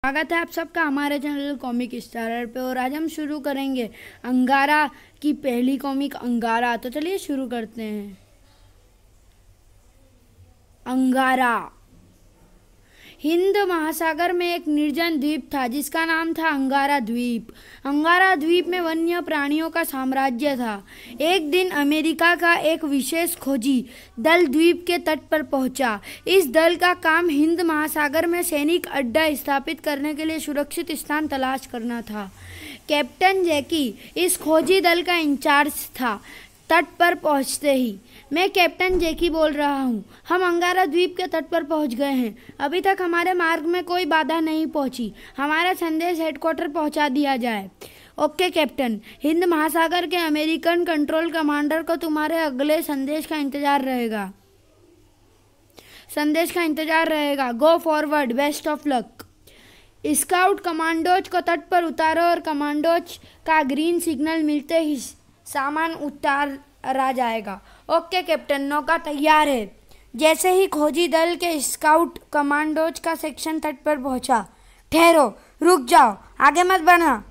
स्वागत है आप सबका हमारे चैनल कॉमिक स्टारर पे। और आज हम शुरू करेंगे अंगारा की पहली कॉमिक अंगारा। तो चलिए शुरू करते हैं। अंगारा। हिंद महासागर में एक निर्जन द्वीप था जिसका नाम था अंगारा द्वीप। अंगारा द्वीप में वन्य प्राणियों का साम्राज्य था। एक दिन अमेरिका का एक विशेष खोजी दल द्वीप के तट पर पहुंचा। इस दल का काम हिंद महासागर में सैनिक अड्डा स्थापित करने के लिए सुरक्षित स्थान तलाश करना था। कैप्टन जैकी इस खोजी दल का इंचार्ज था। तट पर पहुंचते ही, मैं कैप्टन जैकी बोल रहा हूँ, हम अंगारा द्वीप के तट पर पहुंच गए हैं। अभी तक हमारे मार्ग में कोई बाधा नहीं पहुंची। हमारा संदेश हेडक्वार्टर पहुंचा दिया जाए। Okay captain. हिंद महासागर के अमेरिकन कंट्रोल कमांडर को तुम्हारे अगले संदेश का इंतजार रहेगा। Go forward, best of luck. Scout commandos को तट पर उतारो और कमांडोज का ग्रीन सिग्नल मिलते ही सामान उतारा जाएगा। ओके कैप्टन, नौका तैयार है। जैसे ही खोजी दल के स्काउट कमांडोज का सेक्शन तट पर पहुंचा, ठहरो, रुक जाओ, आगे मत बढ़ना।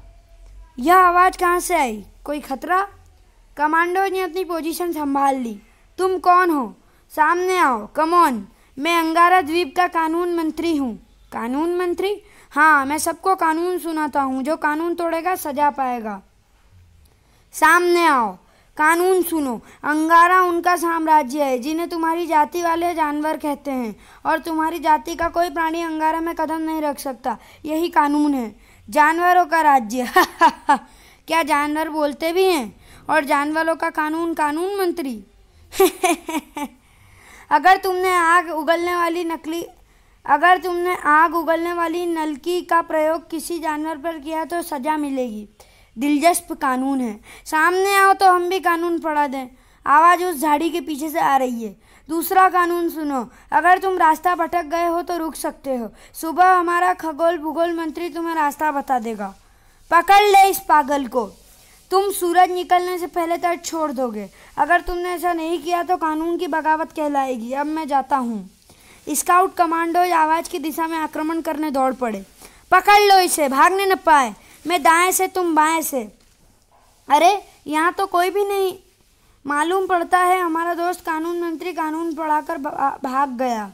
यह आवाज़ कहाँ से आई? कोई खतरा? कमांडोज ने अपनी पोजीशन संभाल ली। तुम कौन हो? सामने आओ, कम ऑन। मैं अंगारा द्वीप का कानून मंत्री हूँ। कानून मंत्री? हाँ, मैं सबको कानून सुनाता हूँ। जो कानून तोड़ेगा सजा पाएगा। सामने आओ, कानून सुनो। अंगारा उनका साम्राज्य है जिन्हें तुम्हारी जाति वाले जानवर कहते हैं, और तुम्हारी जाति का कोई प्राणी अंगारा में कदम नहीं रख सकता। यही कानून है। जानवरों का राज्य। क्या जानवर बोलते भी हैं? और जानवरों का कानून कानून मंत्री? अगर तुमने आग उगलने वाली नलकी का प्रयोग किसी जानवर पर किया तो सजा मिलेगी। दिलचस्प कानून है। सामने आओ तो हम भी कानून पढ़ा दें। आवाज़ उस झाड़ी के पीछे से आ रही है। दूसरा कानून सुनो। अगर तुम रास्ता भटक गए हो तो रुक सकते हो। सुबह हमारा खगोल भूगोल मंत्री तुम्हें रास्ता बता देगा। पकड़ ले इस पागल को। तुम सूरज निकलने से पहले तट छोड़ दोगे। अगर तुमने ऐसा नहीं किया तो कानून की बगावत कहलाएगी। अब मैं जाता हूँ। स्काउट कमांडोज आवाज़ की दिशा में आक्रमण करने दौड़ पड़े। पकड़ लो इसे, भागने न पाए। मैं दाएं से, तुम बाएं से। अरे, यहाँ तो कोई भी नहीं। मालूम पड़ता है हमारा दोस्त कानून मंत्री कानून पढ़ाकर भाग गया।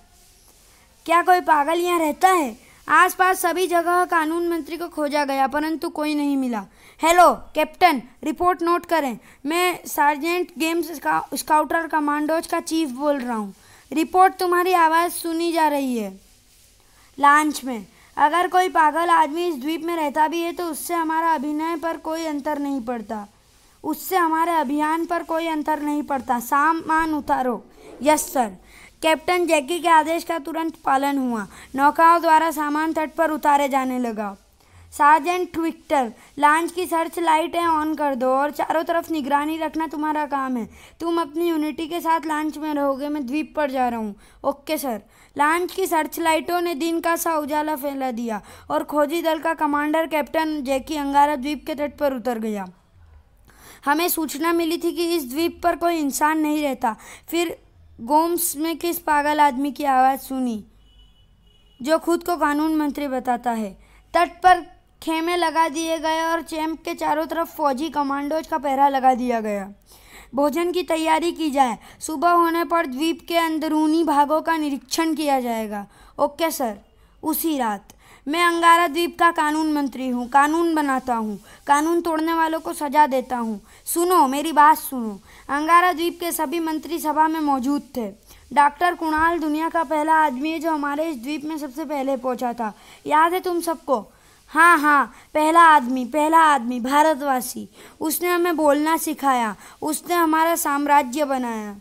क्या कोई पागल यहाँ रहता है? आसपास सभी जगह कानून मंत्री को खोजा गया परंतु कोई नहीं मिला। हेलो कैप्टन, रिपोर्ट नोट करें। मैं सार्जेंट गेम्स स्काउटर कमांडोज का चीफ बोल रहा हूँ। रिपोर्ट, तुम्हारी आवाज़ सुनी जा रही है। लॉन्च में अगर कोई पागल आदमी इस द्वीप में रहता भी है तो उससे हमारा अभिनय पर कोई अंतर नहीं पड़ता। उससे हमारे अभियान पर कोई अंतर नहीं पड़ता। सामान उतारो। Yes sir. कैप्टन जैकी के आदेश का तुरंत पालन हुआ। नौकाओं द्वारा सामान तट पर उतारे जाने लगा। सार्जेंट विक्टर, लॉन्च की सर्च लाइटें ऑन कर दो और चारों तरफ निगरानी रखना तुम्हारा काम है। तुम अपनी यूनिटी के साथ लॉन्च में रहोगे। मैं द्वीप पर जा रहा हूँ। Okay sir. लॉन्च की सर्च लाइटों ने दिन का सा उजाला फैला दिया और खोजी दल का कमांडर कैप्टन जैकी अंगारा द्वीप के तट पर उतर गया। हमें सूचना मिली थी कि इस द्वीप पर कोई इंसान नहीं रहता। फिर गोम्स में किस पागल आदमी की आवाज़ सुनी जो खुद को कानून मंत्री बताता है। तट पर खेमे लगा दिए गए और चैंप के चारों तरफ फौजी कमांडोज का पहरा लगा दिया गया। भोजन की तैयारी की जाए। सुबह होने पर द्वीप के अंदरूनी भागों का निरीक्षण किया जाएगा। Okay sir. उसी रात मैं अंगारा द्वीप का कानून मंत्री हूँ। कानून बनाता हूँ, कानून तोड़ने वालों को सजा देता हूँ। सुनो, मेरी बात सुनो। अंगारा द्वीप के सभी मंत्री सभा में मौजूद थे। डॉक्टर कुणाल दुनिया का पहला आदमी है जो हमारे इस द्वीप में सबसे पहले पहुँचा था। याद है तुम सबको? हाँ, पहला आदमी, भारतवासी। उसने हमें बोलना सिखाया। उसने हमारा साम्राज्य बनाया।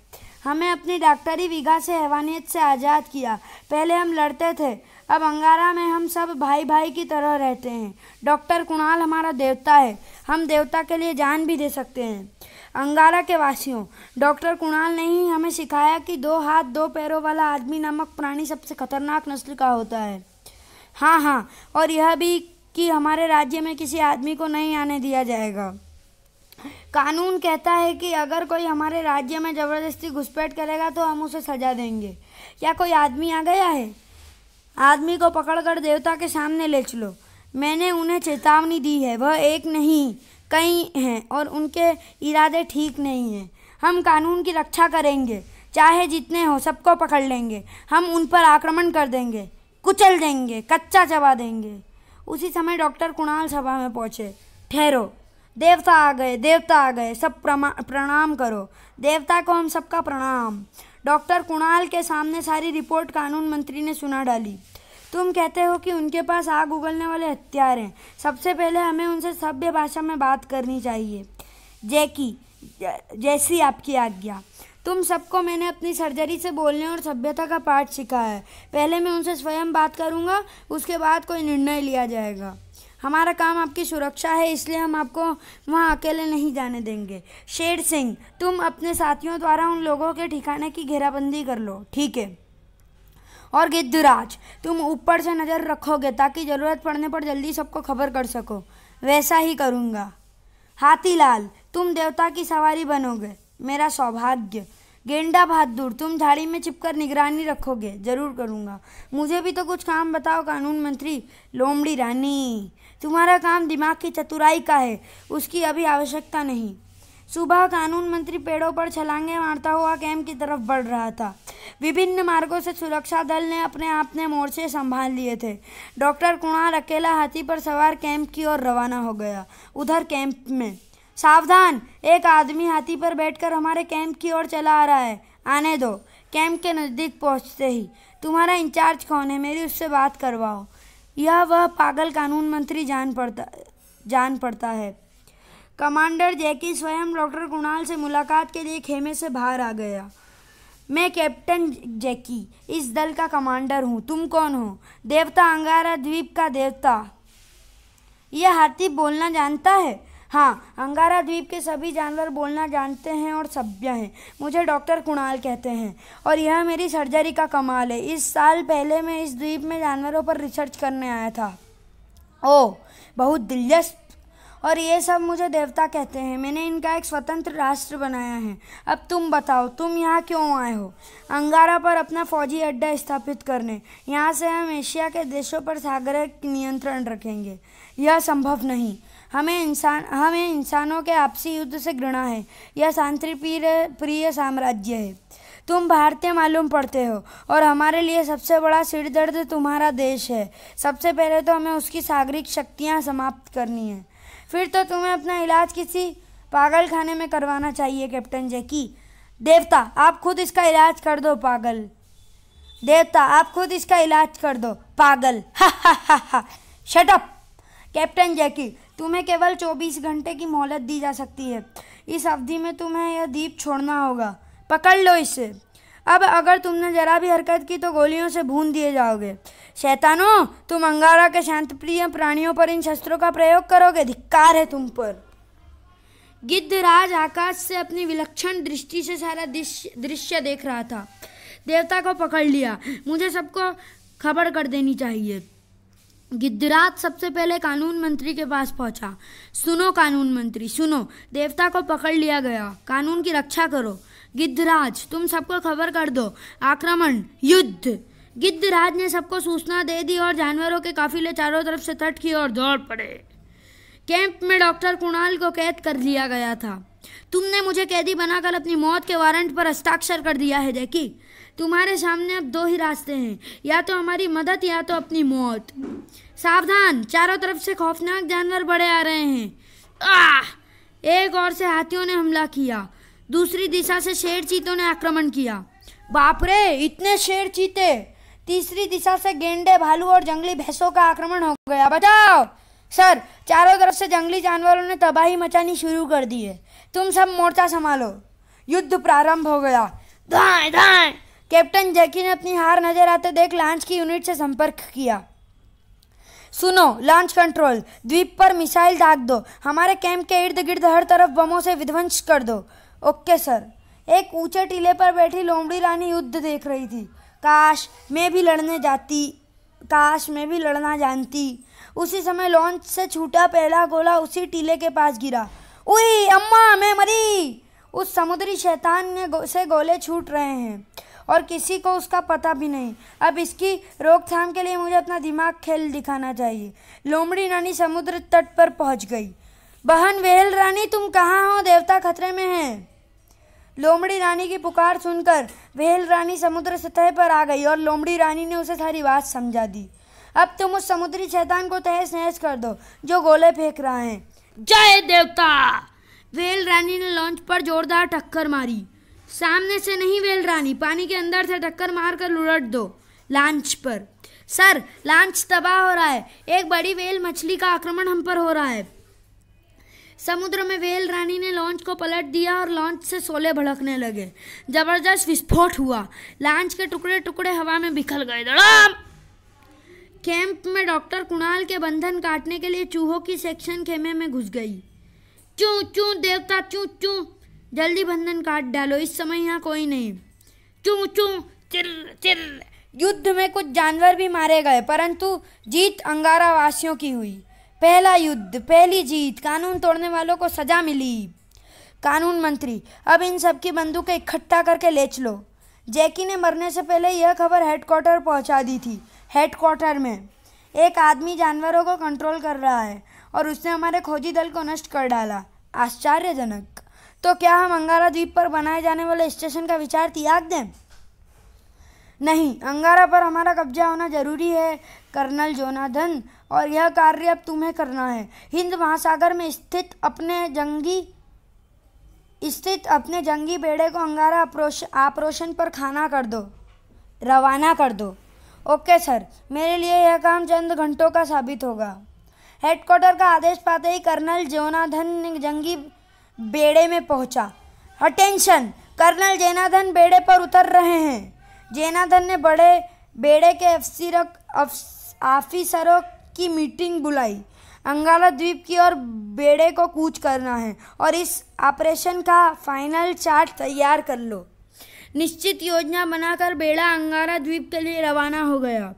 हमें अपनी डॉक्टरी विघा से हैवानियत से आज़ाद किया। पहले हम लड़ते थे, अब अंगारा में हम सब भाई भाई की तरह रहते हैं। डॉक्टर कुणाल हमारा देवता है। हम देवता के लिए जान भी दे सकते हैं। अंगारा के वासियों, डॉक्टर कुणाल ने ही हमें सिखाया कि 2 हाथ 2 पैरों वाला आदमी नामक प्राणी सबसे खतरनाक नस्ल का होता है। हाँ, और यह भी कि हमारे राज्य में किसी आदमी को नहीं आने दिया जाएगा। कानून कहता है कि अगर कोई हमारे राज्य में ज़बरदस्ती घुसपैठ करेगा तो हम उसे सजा देंगे। क्या कोई आदमी आ गया है? आदमी को पकड़कर देवता के सामने ले चलो। मैंने उन्हें चेतावनी दी है, वह एक नहीं कई हैं और उनके इरादे ठीक नहीं हैं। हम कानून की रक्षा करेंगे, चाहे जितने हो सबको पकड़ लेंगे। हम उन पर आक्रमण कर देंगे, कुचल देंगे, कच्चा चबा देंगे। उसी समय डॉक्टर कुणाल सभा में पहुंचे। ठहरो, देवता आ गए, देवता आ गए, सब प्रणाम करो। देवता को हम सबका प्रणाम। डॉक्टर कुणाल के सामने सारी रिपोर्ट कानून मंत्री ने सुना डाली। तुम कहते हो कि उनके पास आग उगलने वाले हथियार हैं। सबसे पहले हमें उनसे सभ्य भाषा में बात करनी चाहिए। जैसी आपकी आज्ञा। तुम सबको मैंने अपनी सर्जरी से बोलने और सभ्यता का पाठ सिखाया है। पहले मैं उनसे स्वयं बात करूंगा, उसके बाद कोई निर्णय लिया जाएगा। हमारा काम आपकी सुरक्षा है, इसलिए हम आपको वहाँ अकेले नहीं जाने देंगे। शेर सिंह, तुम अपने साथियों द्वारा उन लोगों के ठिकाने की घेराबंदी कर लो, ठीक है? और गिद्धराज, तुम ऊपर से नज़र रखोगे ताकि ज़रूरत पड़ने पर जल्दी सबको खबर कर सको। वैसा ही करूँगा। हाथीलाल, तुम देवता की सवारी बनोगे, मेरा सौभाग्य। गेंडा बहादुर, तुम झाड़ी में छिपकर निगरानी रखोगे। जरूर करूँगा। मुझे भी तो कुछ काम बताओ कानून मंत्री। लोमड़ी रानी, तुम्हारा काम दिमाग की चतुराई का है, उसकी अभी आवश्यकता नहीं। सुबह कानून मंत्री पेड़ों पर छलांगे मारता हुआ कैंप की तरफ बढ़ रहा था। विभिन्न मार्गों से सुरक्षा दल ने अपने मोर्चे संभाल लिए थे। डॉक्टर कुणाल अकेला हाथी पर सवार कैंप की ओर रवाना हो गया। उधर कैंप में, सावधान, एक आदमी हाथी पर बैठकर हमारे कैंप की ओर चला आ रहा है, आने दो। कैंप के नज़दीक पहुंचते ही, तुम्हारा इंचार्ज कौन है, मेरी उससे बात करवाओ। यह वह पागल कानून मंत्री जान पड़ता है। कमांडर जैकी स्वयं डॉक्टर कुणाल से मुलाकात के लिए खेमे से बाहर आ गया। मैं कैप्टन जैकी, इस दल का कमांडर हूँ। तुम कौन हो? देवता अंगारा द्वीप का देवता। यह हाथी बोलना जानता है? हाँ, अंगारा द्वीप के सभी जानवर बोलना जानते हैं और सभ्य हैं। मुझे डॉक्टर कुणाल कहते हैं और यह मेरी सर्जरी का कमाल है। इस साल पहले मैं इस द्वीप में जानवरों पर रिसर्च करने आया था। ओह, बहुत दिलचस्प। और ये सब मुझे देवता कहते हैं। मैंने इनका एक स्वतंत्र राष्ट्र बनाया है। अब तुम बताओ, तुम यहाँ क्यों आए हो? अंगारा पर अपना फौजी अड्डा स्थापित करने। यहाँ से हम एशिया के देशों पर सागरिक नियंत्रण रखेंगे। यह संभव नहीं। हमें इंसानों के आपसी युद्ध से घृणा है। यह शांति प्रिय साम्राज्य है। तुम भारतीय मालूम पड़ते हो और हमारे लिए सबसे बड़ा सिरदर्द तुम्हारा देश है। सबसे पहले तो हमें उसकी सागरिक शक्तियाँ समाप्त करनी है, फिर तो तुम्हें अपना इलाज किसी पागल खाने में करवाना चाहिए। कैप्टन जैकी, देवता आप खुद इसका इलाज कर दो पागल। देवता आप खुद इसका इलाज कर दो पागल। हा हा हा हा। Shut up. कैप्टन जैकी, तुम्हें केवल 24 घंटे की मोहलत दी जा सकती है। इस अवधि में तुम्हें यह द्वीप छोड़ना होगा। पकड़ लो इसे। अब अगर तुमने जरा भी हरकत की तो गोलियों से भून दिए जाओगे। शैतानों, तुम अंगारा के शांतप्रिय प्राणियों पर इन शस्त्रों का प्रयोग करोगे। धिक्कार है तुम पर। गिद्धराज आकाश से अपनी विलक्षण दृष्टि से सारा दृश्य देख रहा था। देवता को पकड़ लिया, मुझे सबको खबर कर देनी चाहिए। गिद्धराज सबसे पहले कानून मंत्री के पास पहुंचा। सुनो कानून मंत्री, सुनो, देवता को पकड़ लिया गया। कानून की रक्षा करो। गिद्धराज, तुम सबको खबर कर दो। आक्रमण, युद्ध। गिद्धराज ने सबको सूचना दे दी और जानवरों के काफिले चारों तरफ से तट की ओर दौड़ पड़े। कैंप में डॉक्टर कुणाल को कैद कर लिया गया था। तुमने मुझे कैदी बनाकर अपनी मौत के वारंट पर हस्ताक्षर कर दिया है जैकी। तुम्हारे सामने अब 2 ही रास्ते हैं, या तो हमारी मदद या तो अपनी मौत। सावधान, चारों तरफ से खौफनाक जानवर बड़े आ रहे हैं। एक ओर से हाथियों ने हमला किया, दूसरी दिशा से शेर चीतों ने आक्रमण किया। बाप रे, इतने शेर चीते! तीसरी दिशा से गेंडे, भालू और जंगली भैंसों का आक्रमण हो गया। बचाओ सर, चारों तरफ से जंगली जानवरों ने तबाही मचानी शुरू कर दी है। तुम सब मोर्चा संभालो। युद्ध प्रारंभ हो गया। दाएं दाएं। कैप्टन जैकी ने अपनी हार नजर आते देख लॉन्च की यूनिट से संपर्क किया। सुनो लॉन्च कंट्रोल, द्वीप पर मिसाइल दाग दो। हमारे कैंप के इर्द गिर्द हर तरफ बमों से विध्वंस कर दो। Okay sir. एक ऊंचे टीले पर बैठी लोमड़ी रानी युद्ध देख रही थी। काश मैं भी लड़ना जानती। उसी समय लॉन्च से छूटा पहला गोला उसी टीले के पास गिरा। उई अम्मा, मैं मरी। उस समुद्री शैतान से गोले छूट रहे हैं और किसी को उसका पता भी नहीं। अब इसकी रोकथाम के लिए मुझे अपना दिमाग खेल दिखाना चाहिए। लोमड़ी रानी समुद्र तट पर पहुंच गई। बहन व्हेल रानी, तुम कहाँ हो? देवता खतरे में हैं। लोमड़ी रानी की पुकार सुनकर व्हेल रानी समुद्र सतह पर आ गई और लोमड़ी रानी ने उसे सारी बात समझा दी। अब तुम उस समुद्री शैतान को तहस नहस कर दो जो गोले फेंक रहा है। जय देवता! व्हेल रानी ने लॉन्च पर जोरदार टक्कर मारी। सामने से नहीं व्हेल रानी, पानी के अंदर से टक्कर मारकर उलट दो लॉन्च पर। सर, लॉन्च तबाह हो रहा है। एक बड़ी व्हेल मछली का आक्रमण हम पर हो रहा है। समुद्र में व्हेल रानी ने लॉन्च को पलट दिया और लॉन्च से शोले भड़कने लगे। जबरदस्त विस्फोट हुआ। लॉन्च के टुकड़े टुकड़े हवा में बिखर गए। धड़ाम! कैंप में डॉक्टर कुणाल के बंधन काटने के लिए चूहों की सेक्शन खेमे में घुस गई। चू चू देवता, चू चू, जल्दी बंधन काट डालो, इस समय यहाँ कोई नहीं। चू चू, चिर चिर। युद्ध में कुछ जानवर भी मारे गए, परंतु जीत अंगारा वासियों की हुई। पहला युद्ध, पहली जीत। कानून तोड़ने वालों को सजा मिली। कानून मंत्री, अब इन सब की बंदूकें इकट्ठा करके ले चलो। जैकी ने मरने से पहले यह खबर हेडक्वार्टर पहुंचा दी थी। हेडक्वार्टर में एक आदमी जानवरों को कंट्रोल कर रहा है और उसने हमारे खोजी दल को नष्ट कर डाला। आश्चर्यजनक। तो क्या हम अंगारा द्वीप पर बनाए जाने वाले स्टेशन का विचार त्याग दें? नहीं, अंगारा पर हमारा कब्जा होना जरूरी है कर्नल जोनाथन, और यह कार्य अब तुम्हें करना है। हिंद महासागर में स्थित अपने जंगी बेड़े को अंगारा ऑपरेशन पर रवाना कर दो। ओके सर, मेरे लिए यह काम चंद घंटों का साबित होगा। हेडक्वार्टर का आदेश पाते ही कर्नल जोनाथन जंगी बेड़े में पहुंचा। अटेंशन, कर्नल जोनाथन बेड़े पर उतर रहे हैं। जोनाथन ने बड़े बेड़े के ऑफिसरों की मीटिंग बुलाई। अंगारा द्वीप की ओर बेड़े को कूच करना है और इस ऑपरेशन का फाइनल चार्ट तैयार कर लो। निश्चित योजना बनाकर बेड़ा अंगारा द्वीप के लिए रवाना हो गया।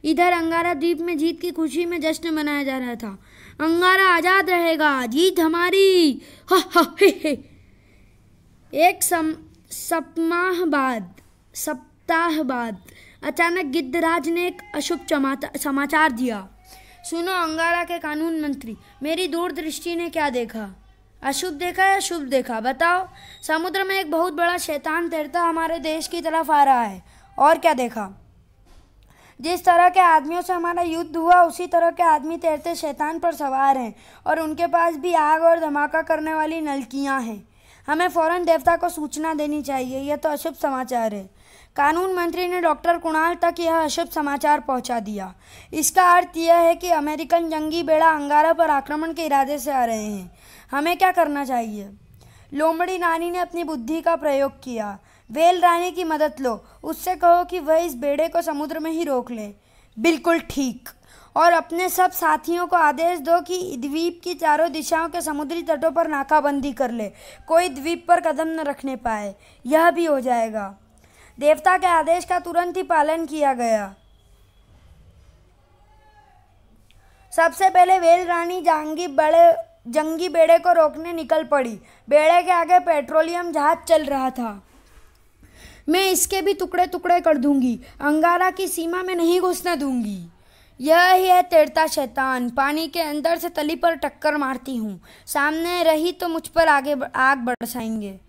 इधर अंगारा द्वीप में जीत की खुशी में जश्न मनाया जा रहा था। अंगारा आजाद रहेगा, जीत हमारी, हा हा हे हे। एक सप्ताह बाद अचानक गिद्धराज ने एक अशुभ समाचार दिया। सुनो अंगारा के कानून मंत्री, मेरी दूरदृष्टि ने क्या देखा? अशुभ देखा या शुभ देखा, बताओ। समुद्र में एक बहुत बड़ा शैतान तैरता हमारे देश की तरफ आ रहा है। और क्या देखा? जिस तरह के आदमियों से हमारा युद्ध हुआ, उसी तरह के आदमी तैरते शैतान पर सवार हैं और उनके पास भी आग और धमाका करने वाली नलकियां हैं। हमें फौरन देवता को सूचना देनी चाहिए। यह तो अशुभ समाचार है। कानून मंत्री ने डॉक्टर कुणाल तक यह अशुभ समाचार पहुंचा दिया। इसका अर्थ यह है कि अमेरिकन जंगी बेड़ा अंगारा पर आक्रमण के इरादे से आ रहे हैं। हमें क्या करना चाहिए? लोमड़ी रानी ने अपनी बुद्धि का प्रयोग किया। व्हेल रानी की मदद लो, उससे कहो कि वह इस बेड़े को समुद्र में ही रोक ले। बिल्कुल ठीक। और अपने सब साथियों को आदेश दो कि द्वीप की चारों दिशाओं के समुद्री तटों पर नाकाबंदी कर ले, कोई द्वीप पर कदम न रखने पाए। यह भी हो जाएगा। देवता के आदेश का तुरंत ही पालन किया गया। सबसे पहले व्हेल रानी जंगी बेड़े को रोकने निकल पड़ी। बेड़े के आगे पेट्रोलियम जहाज चल रहा था। मैं इसके भी टुकड़े टुकड़े कर दूंगी, अंगारा की सीमा में नहीं घुसने दूंगी। यह ही है तैरता शैतान। पानी के अंदर से तली पर टक्कर मारती हूँ, सामने रही तो मुझ पर आग बरसाएंगे।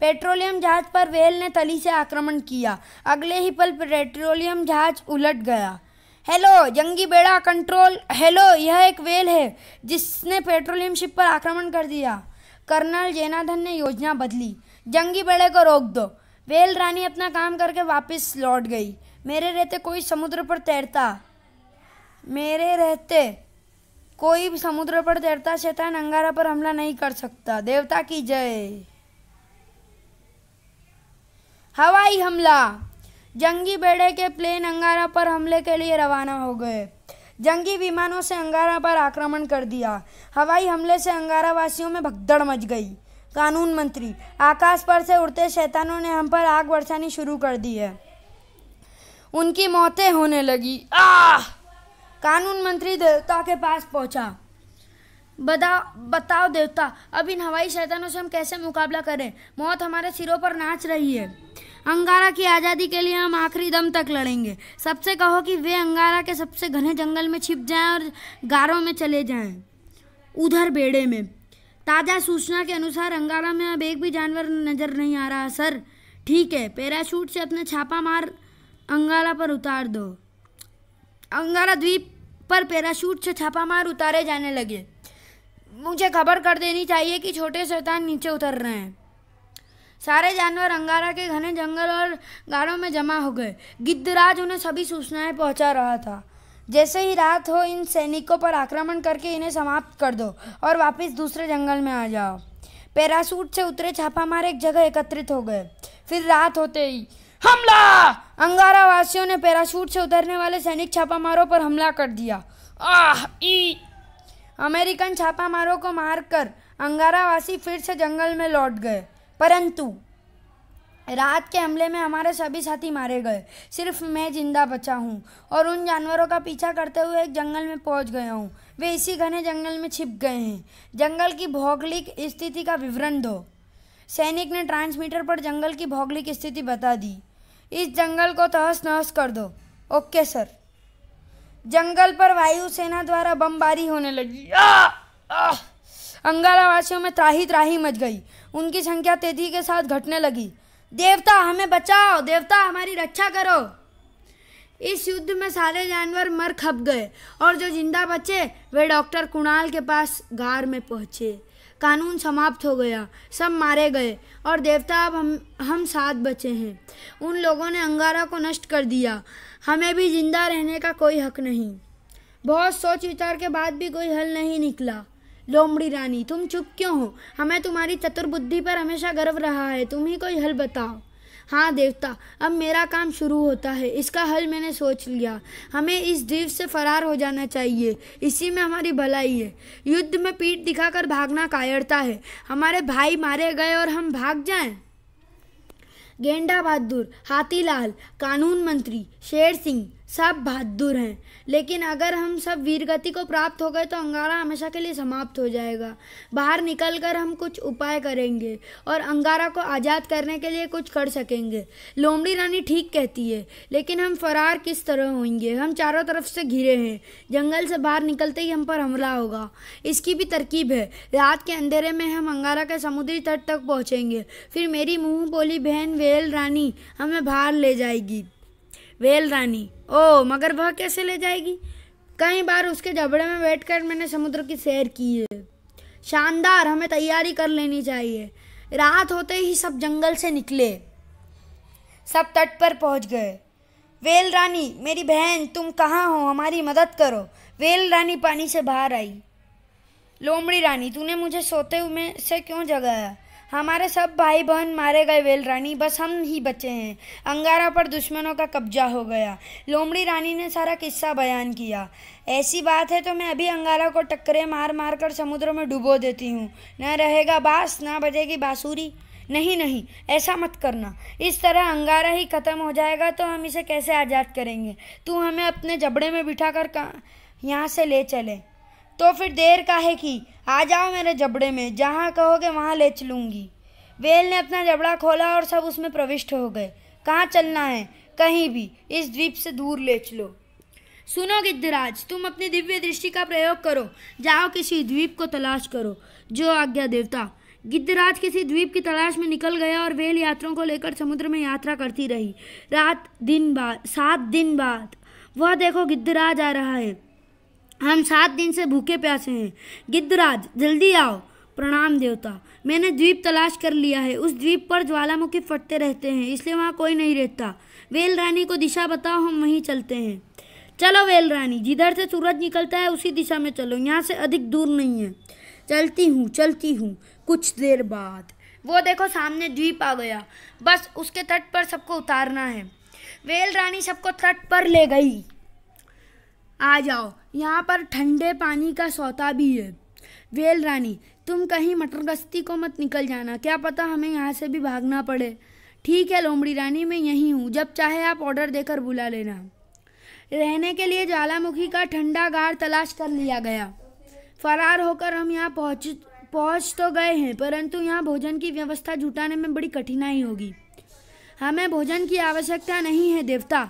पेट्रोलियम जहाज पर व्हेल ने तली से आक्रमण किया। अगले ही पल पेट्रोलियम जहाज उलट गया। हेलो जंगी बेड़ा कंट्रोल, हेलो, यह एक व्हेल है जिसने पेट्रोलियम शिप पर आक्रमण कर दिया। कर्नल जोनाथन ने योजना बदली। जंगी बेड़े को रोक दो। व्हेल रानी अपना काम करके वापस लौट गई। मेरे रहते कोई समुद्र पर तैरता शैतान अंगारा पर हमला नहीं कर सकता। देवता की जय। हवाई हमला। जंगी बेड़े के प्लेन अंगारा पर हमले के लिए रवाना हो गए। जंगी विमानों से अंगारा पर आक्रमण कर दिया। हवाई हमले से अंगारा वासियों में भगदड़ मच गई। कानून मंत्री, आकाश पर से उड़ते शैतानों ने हम पर आग बरसानी शुरू कर दी है। उनकी मौतें होने लगी। कानून मंत्री देवता के पास पहुंचा। बताओ देवता, अब इन हवाई शैतानों से हम कैसे मुकाबला करें? मौत हमारे सिरों पर नाच रही है। अंगारा की आज़ादी के लिए हम आखिरी दम तक लड़ेंगे। सबसे कहो कि वे अंगारा के सबसे घने जंगल में छिप जाएं और गारों में चले जाएं। उधर बेड़े में ताज़ा सूचना के अनुसार अंगारा में अब एक भी जानवर नजर नहीं आ रहा सर। ठीक है, पैराशूट से अपने छापा मार अंगारा पर उतार दो। अंगारा द्वीप पर पैराशूट से छापा मार उतारे जाने लगे। मुझे खबर कर देनी चाहिए कि छोटे शैतान नीचे उतर रहे हैं। सारे जानवर अंगारा के घने जंगल और गारों में जमा हो गए। गिद्धराज उन्हें सभी सूचनाएं पहुंचा रहा था। जैसे ही रात हो, इन सैनिकों पर आक्रमण करके इन्हें समाप्त कर दो और वापस दूसरे जंगल में आ जाओ। पैराशूट से उतरे छापामार एक जगह एकत्रित हो गए। फिर रात होते ही हमला! अंगारा वासियों ने पैराशूट से उतरने वाले सैनिक छापामारों पर हमला कर दिया। अमेरिकन छापामारों को मारकर अंगारावासी फिर से जंगल में लौट गए, परंतु रात के हमले में हमारे सभी साथी मारे गए। सिर्फ मैं जिंदा बचा हूँ और उन जानवरों का पीछा करते हुए एक जंगल में पहुँच गया हूँ। वे इसी घने जंगल में छिप गए हैं। जंगल की भौगोलिक स्थिति का विवरण दो। सैनिक ने ट्रांसमीटर पर जंगल की भौगोलिक स्थिति बता दी। इस जंगल को तहस नहस कर दो। Okay sir. जंगल पर वायुसेना द्वारा बमबारी होने लगी। अंगारावासियों में त्राही त्राही मच गई। उनकी संख्या तेजी के साथ घटने लगी। देवता हमें बचाओ, देवता हमारी रक्षा करो। इस युद्ध में सारे जानवर मर खप गए और जो जिंदा बचे वे डॉक्टर कुणाल के पास गार में पहुंचे। कानून समाप्त हो गया, सब मारे गए और देवता अब हम साथ बचे हैं। उन लोगों ने अंगारा को नष्ट कर दिया। हमें भी जिंदा रहने का कोई हक नहीं। बहुत सोच विचार के बाद भी कोई हल नहीं निकला। लोमड़ी रानी, तुम चुप क्यों हो? हमें तुम्हारी चतुर बुद्धि पर हमेशा गर्व रहा है। तुम ही कोई हल बताओ। हाँ देवता, अब मेरा काम शुरू होता है। इसका हल मैंने सोच लिया। हमें इस द्वीप से फरार हो जाना चाहिए। इसी में हमारी भलाई है। युद्ध में पीठ दिखाकर भागना कायरता है। हमारे भाई मारे गए और हम भाग जाएं? गेंडा बहादुर, हाथीलाल, कानून मंत्री, शेर सिंह सब बहादुर हैं, लेकिन अगर हम सब वीरगति को प्राप्त हो गए तो अंगारा हमेशा के लिए समाप्त हो जाएगा। बाहर निकलकर हम कुछ उपाय करेंगे और अंगारा को आज़ाद करने के लिए कुछ कर सकेंगे। लोमड़ी रानी ठीक कहती है, लेकिन हम फरार किस तरह होंगे? हम चारों तरफ से घिरे हैं। जंगल से बाहर निकलते ही हम पर हमला होगा। इसकी भी तरकीब है। रात के अंधेरे में हम अंगारा के समुद्री तट तक पहुँचेंगे। फिर मेरी मुँह बोली बहन वेल रानी हमें बाहर ले जाएगी। वेल रानी? ओ, मगर वह कैसे ले जाएगी? कई बार उसके जबड़े में बैठकर मैंने समुद्र की सैर की है। शानदार, हमें तैयारी कर लेनी चाहिए। रात होते ही सब जंगल से निकले। सब तट पर पहुंच गए। वेल रानी, मेरी बहन तुम कहाँ हो? हमारी मदद करो। वेल रानी पानी से बाहर आई। लोमड़ी रानी, तूने मुझे सोते हुए से क्यों जगाया? हमारे सब भाई बहन मारे गए वेल रानी, बस हम ही बचे हैं। अंगारा पर दुश्मनों का कब्जा हो गया। लोमड़ी रानी ने सारा किस्सा बयान किया। ऐसी बात है तो मैं अभी अंगारा को टक्करे मार मार कर समुद्र में डुबो देती हूँ। न रहेगा बांस, न बजेगी बांसुरी। नहीं नहीं, ऐसा मत करना। इस तरह अंगारा ही ख़त्म हो जाएगा तो हम इसे कैसे आज़ाद करेंगे? तू हमें अपने जबड़े में बिठाकर यहाँ से ले चले। तो फिर देर काहे की? आ जाओ मेरे जबड़े में, जहाँ कहोगे वहाँ ले चलूँगी। वेल ने अपना जबड़ा खोला और सब उसमें प्रविष्ट हो गए। कहाँ चलना है? कहीं भी, इस द्वीप से दूर ले चलो। सुनो गिद्धराज, तुम अपनी दिव्य दृष्टि का प्रयोग करो। जाओ किसी द्वीप को तलाश करो। जो आज्ञा देवता। गिद्धराज किसी द्वीप की तलाश में निकल गया और वेल यात्रियों को लेकर समुद्र में यात्रा करती रही। 7 दिन बाद वह देखो गिद्धराज आ रहा है। हम 7 दिन से भूखे प्यासे हैं। गिद्धराज जल्दी आओ। प्रणाम देवता, मैंने द्वीप तलाश कर लिया है। उस द्वीप पर ज्वालामुखी फटते रहते हैं, इसलिए वहाँ कोई नहीं रहता। वेल रानी को दिशा बताओ, हम वहीं चलते हैं। चलो वेल रानी, जिधर से सूरज निकलता है उसी दिशा में चलो। यहाँ से अधिक दूर नहीं है। चलती हूँ। कुछ देर बाद वो देखो सामने द्वीप आ गया। बस उसके तट पर सबको उतारना है। वेल रानी सबको तट पर ले गई। आ जाओ, यहाँ पर ठंडे पानी का सौता भी है। वेल रानी, तुम कहीं मटरगश्ती को मत निकल जाना, क्या पता हमें यहाँ से भी भागना पड़े। ठीक है लोमड़ी रानी, मैं यहीं हूँ, जब चाहे आप ऑर्डर देकर बुला लेना। रहने के लिए ज्वालामुखी का ठंडा गार तलाश कर लिया गया। फरार होकर हम यहाँ पहुँच तो गए हैं, परंतु यहाँ भोजन की व्यवस्था जुटाने में बड़ी कठिनाई होगी। हमें भोजन की आवश्यकता नहीं है देवता।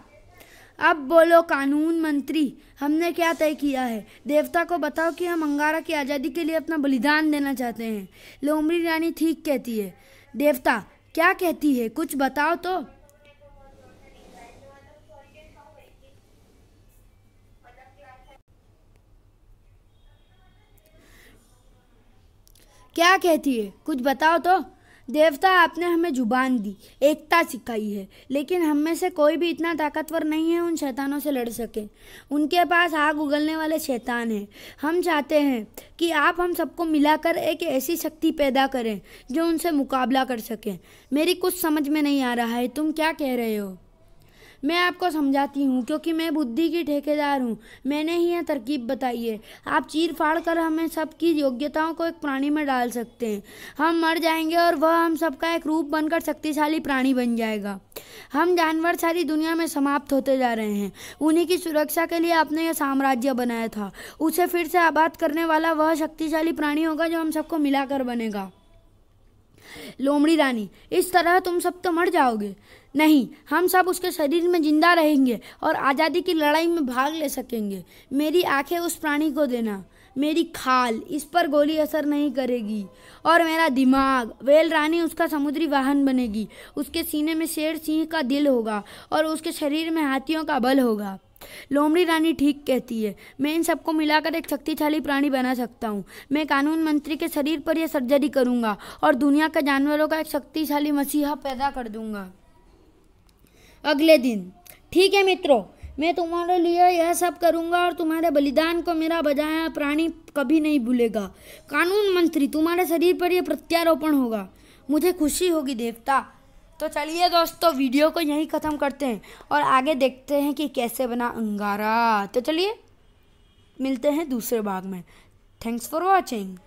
अब बोलो कानून मंत्री, हमने क्या तय किया है? देवता को बताओ कि हम अंगारा की आज़ादी के लिए अपना बलिदान देना चाहते हैं। लोमड़ी रानी ठीक कहती है। देवता क्या कहती है, कुछ बताओ तो। क्या कहती है, कुछ बताओ तो। देवता आपने हमें जुबान दी, एकता सिखाई है, लेकिन हम में से कोई भी इतना ताकतवर नहीं है उन शैतानों से लड़ सके। उनके पास आग उगलने वाले शैतान हैं। हम चाहते हैं कि आप हम सबको मिलाकर एक ऐसी शक्ति पैदा करें जो उनसे मुकाबला कर सके। मेरी कुछ समझ में नहीं आ रहा है, तुम क्या कह रहे हो? मैं आपको समझाती हूँ, क्योंकि मैं बुद्धि की ठेकेदार हूँ। मैंने ही यह तरकीब बताई है। आप चीर फाड़ कर हमें सबकी योग्यताओं को एक प्राणी में डाल सकते हैं। हम मर जाएंगे और वह हम सबका एक रूप बनकर शक्तिशाली प्राणी बन जाएगा। हम जानवर सारी दुनिया में समाप्त होते जा रहे हैं। उन्हीं की सुरक्षा के लिए आपने यह साम्राज्य बनाया था। उसे फिर से आबाद करने वाला वह शक्तिशाली प्राणी होगा जो हम सबको मिलाकर बनेगा। लोमड़ी रानी, इस तरह तुम सब तो मर जाओगे। नहीं, हम सब उसके शरीर में जिंदा रहेंगे और आज़ादी की लड़ाई में भाग ले सकेंगे। मेरी आंखें उस प्राणी को देना, मेरी खाल, इस पर गोली असर नहीं करेगी। और मेरा दिमाग, वेल रानी उसका समुद्री वाहन बनेगी। उसके सीने में शेर सिंह का दिल होगा और उसके शरीर में हाथियों का बल होगा। लोमड़ी रानी ठीक कहती है। मैं इन सबको मिलाकर एक शक्तिशाली प्राणी बना सकता हूँ। मैं कानून मंत्री के शरीर पर यह सर्जरी करूँगा और दुनिया के जानवरों का एक शक्तिशाली मसीहा पैदा कर दूंगा। अगले दिन, ठीक है मित्रों, मैं तुम्हारे लिए यह सब करूँगा और तुम्हारे बलिदान को मेरा बजाया प्राणी कभी नहीं भूलेगा। कानून मंत्री, तुम्हारे शरीर पर यह प्रत्यारोपण होगा। मुझे खुशी होगी देवता। तो चलिए दोस्तों, वीडियो को यहीं ख़त्म करते हैं और आगे देखते हैं कि कैसे बना अंगारा। तो चलिए मिलते हैं दूसरे भाग में। Thanks for watching.